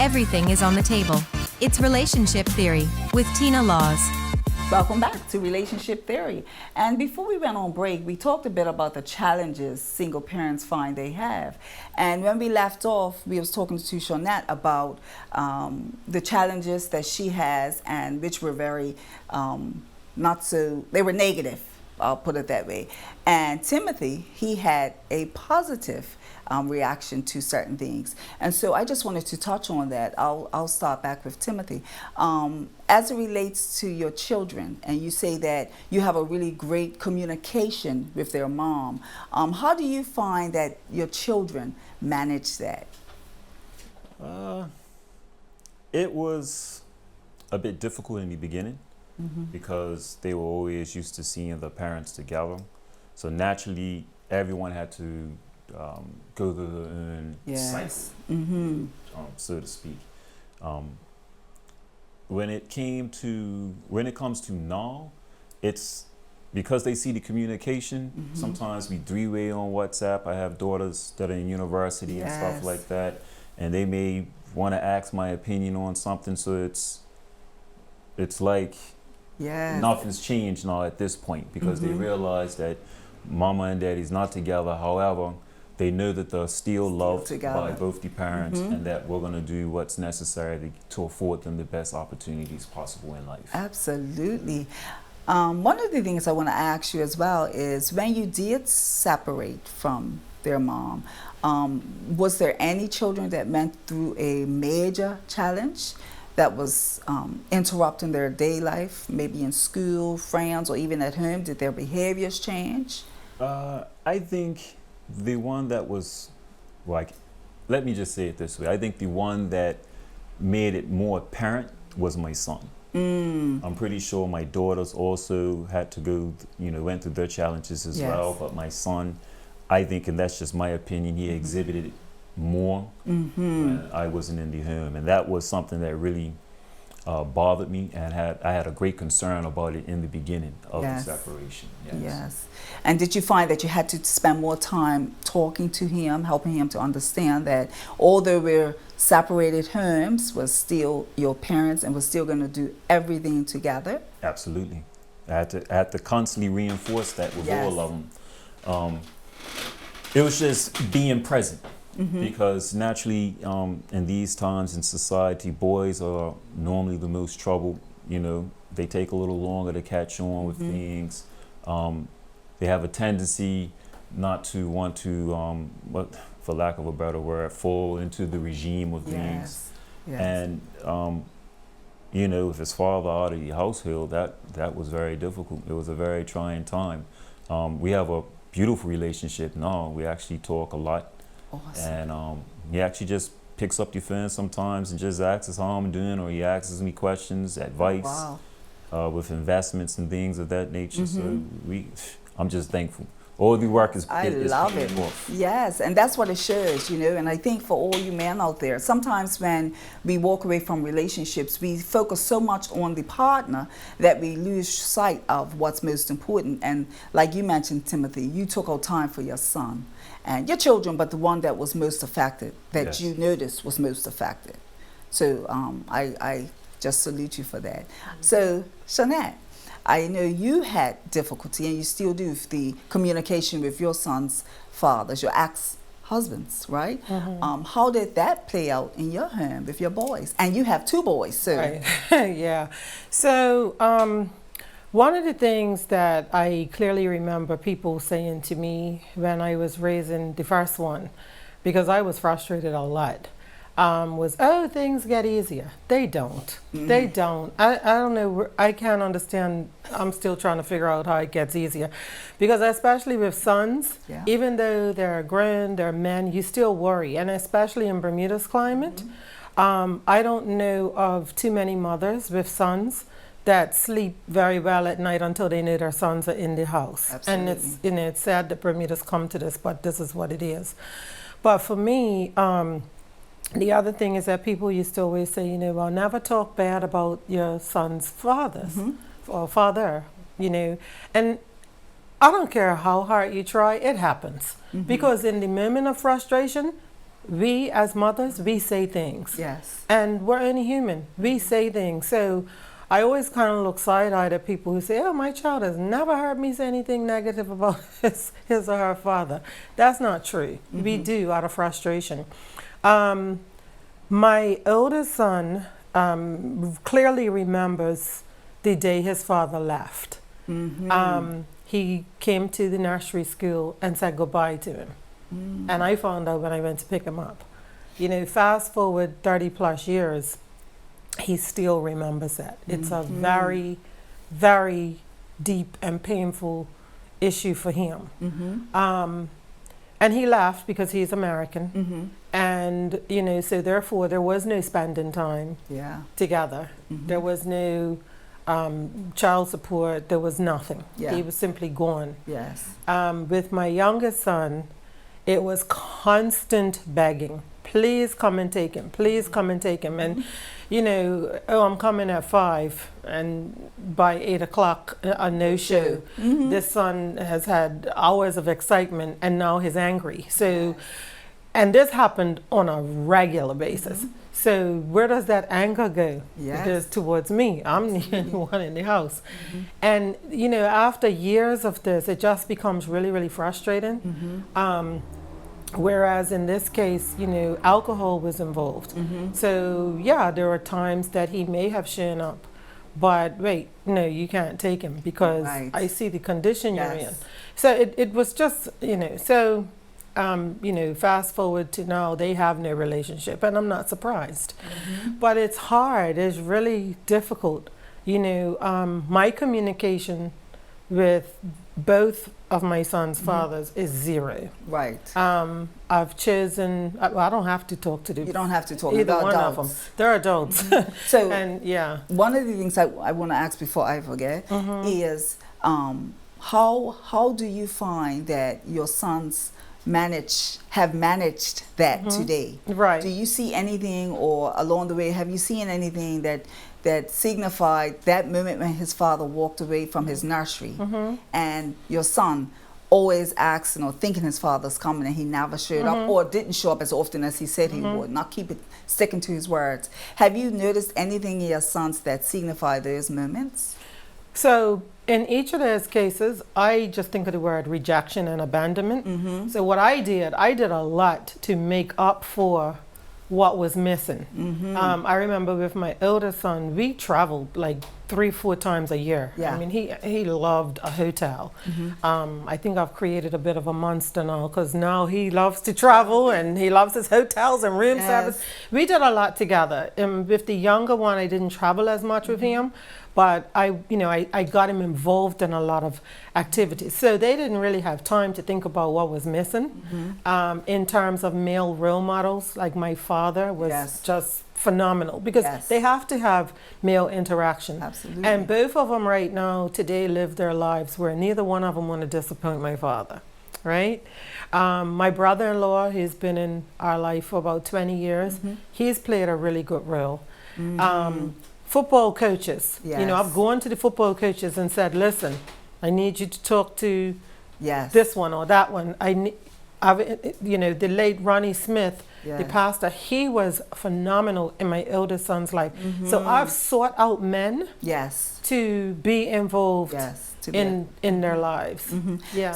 everything is on the table. It's Relationship Theory with Tina Laws. Welcome back to Relationship Theory. And before we went on break, we talked a bit about the challenges single parents find they have. And when we left off, we was talking to Shawnette about the challenges that she has, and which were very they were negative, I'll put it that way. And Timothy, he had a positive reaction to certain things. And so I just wanted to touch on that. I'll start back with Timothy. As it relates to your children, and you say that you have a really great communication with their mom, how do you find that your children manage that? It was a bit difficult in the beginning because they were always used to seeing the parents together. So naturally, everyone had to go to their own cycle, so to speak. When it comes to now, it's because they see the communication. Sometimes we three-way on WhatsApp. I have daughters that are in university and stuff like that, and they may want to ask my opinion on something. So it's like nothing's changed now at this point because they realize that mama and daddy's not together. However, they know that they're still loved by both the parents and that we're going to do what's necessary to afford them the best opportunities possible in life. Absolutely. One of the things I want to ask you as well is when you did separate from their mom, was there any children that went through a major challenge that was interrupting their day life, maybe in school, friends, or even at home? Did their behaviors change? I think the one that was, let me just say it this way. I think the one that made it more apparent was my son. I'm pretty sure my daughters also had to go, went through their challenges as well. But my son, I think, and that's just my opinion, he exhibited it more when I wasn't in the home. And that was something that really bothered me, and I had a great concern about it in the beginning of the separation. Yes. And did you find that you had to spend more time talking to him, helping him to understand that although we're separated homes, we're still your parents and we're still going to do everything together? Absolutely. I had to constantly reinforce that with all of them. It was just being present. Because naturally, in these times in society, boys are normally the most troubled. They take a little longer to catch on with things. They have a tendency not to want to, for lack of a better word, fall into the regime of things. And if his father out of the household, that was very difficult. It was a very trying time. We have a beautiful relationship now. We actually talk a lot. Awesome. And he actually just picks up the phone sometimes and just asks us how I'm doing, or he asks me questions, advice, with investments and things of that nature. So I'm just thankful. All the work is I love it. Yes, and that's what it shows, and I think for all you men out there, sometimes when we walk away from relationships, we focus so much on the partner that we lose sight of what's most important. And like you mentioned, Timothy, you took out time for your son and your children, but the one that was most affected, that you noticed was most affected. So I just salute you for that. So, Shawnette, I know you had difficulty, and you still do, with the communication with your son's fathers, your ex-husbands, right? How did that play out in your home with your boys? And you have two boys, so. Right. So one of the things that I clearly remember people saying to me when I was raising the first one, because I was frustrated a lot, was, things get easier. They don't. They don't. I don't know. I can't understand. I'm still trying to figure out how it gets easier. Because especially with sons, even though they're grown, they're men, you still worry. And especially in Bermuda's climate, I don't know of too many mothers with sons that sleep very well at night until they know their sons are in the house. Absolutely. And it's sad that Bermuda's come to this, but this is what it is. But for me, the other thing is that people used to always say, well, never talk bad about your son's fathers or father, And I don't care how hard you try, it happens. Because in the moment of frustration, we as mothers, we say things. Yes. And we're only human. We say things. So I always kind of look side-eyed at people who say, oh, my child has never heard me say anything negative about his or her father. That's not true. We do out of frustration. My oldest son clearly remembers the day his father left. He came to the nursery school and said goodbye to him. And I found out when I went to pick him up. You know, fast forward 30 plus years, he still remembers that. It's a very, very deep and painful issue for him. And he left because he's American. And, you know, so therefore there was no spending time together. There was no child support. There was nothing. He was simply gone. With my youngest son, it was constant begging. Please come and take him. Please come and take him. And, you know, oh, I'm coming at 5. And by 8 o'clock, a no-show. This son has had hours of excitement and now he's angry. So, and this happened on a regular basis. So where does that anger go? Because towards me, I'm the only one in the house. And, you know, after years of this, it just becomes really, really frustrating. Whereas in this case, you know, alcohol was involved. So, yeah, there are times that he may have shown up. But wait, no, you can't take him because I see the condition you're in. So it was just, you know, so, you know, fast forward to now, they have no relationship. And I'm not surprised. But it's hard. It's really difficult. You know, my communication with both of my son's fathers is 0. I've chosen, well, I don't have to talk to them. You don't have to talk. Either one adults. of them. They're adults. So, and one of the things I want to ask before I forget is how do you find that your sons have managed that today? Do you see anything, or along the way, have you seen anything that signified that moment when his father walked away from his nursery and your son always asking or thinking his father's coming and he never showed up or didn't show up as often as he said he would, not sticking to his words? Have you noticed anything in your sons that signify those moments? So in each of those cases, I just think of the word rejection and abandonment. So what I did a lot to make up for what was missing. I remember with my eldest son, we traveled like 3-4 times a year. I mean, he loved a hotel. I think I've created a bit of a monster now because now he loves to travel and he loves his hotels and room service. We did a lot together. With the younger one, I didn't travel as much with him, but I got him involved in a lot of activities. So they didn't really have time to think about what was missing. In terms of male role models, like my father was just phenomenal because they have to have male interaction. And both of them right now today live their lives where neither one of them want to disappoint my father. Right? My brother-in-law, he's been in our life for about 20 years. He's played a really good role. Football coaches, you know, I've gone to the football coaches and said, listen, I need you to talk to this one or that one. You know, the late Ronnie Smith, the pastor, he was phenomenal in my eldest son's life. So I've sought out men to be involved in their lives.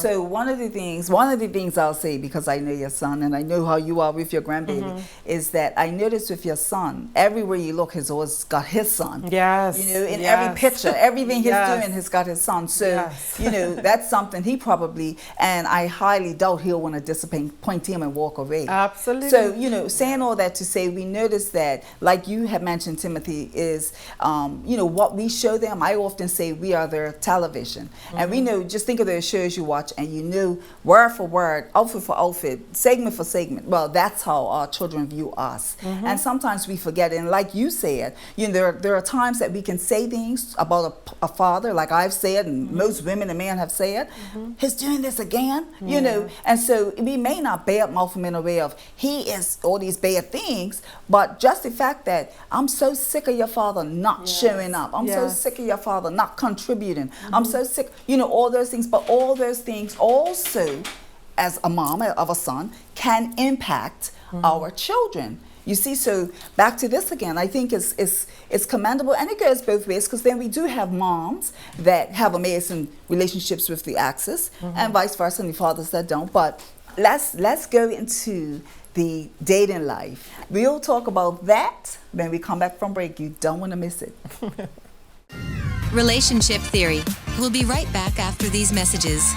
So one of the things I'll say, because I know your son and I know how you are with your grandbaby, is that I noticed with your son, everywhere you look, he's always got his son. You know, in every picture, everything he's doing has got his son. So, you know, that's something he probably, and I highly doubt he'll want to disappoint him and walk away. So, you know, saying all that to say, we noticed that, like you have mentioned, Timothy, is, you know, what we show them. I often say we are their television. And we know, just think of those shows you watch and you know word for word, outfit for outfit, segment for segment. Well, that's how our children view us. And sometimes we forget. And like you said, you know, there are times that we can say things about a father, like I've said, and most women and men have said, he's doing this again, you know. And so we may not badmouth him in a way of he is all these bad things, but just the fact that I'm so sick of your father not showing up. I'm so sick of your father not contributing. I'm so sick, you know, all those things. But all those things also, as a mom of a son, can impact our children. You see, so back to this again, I think it's commendable, and it goes both ways, because then we do have moms that have amazing relationships with the exes, and vice versa, and the fathers that don't. But let's go into the dating life. We'll talk about that when we come back from break. You don't want to miss it. Relationship Theory. We'll be right back after these messages.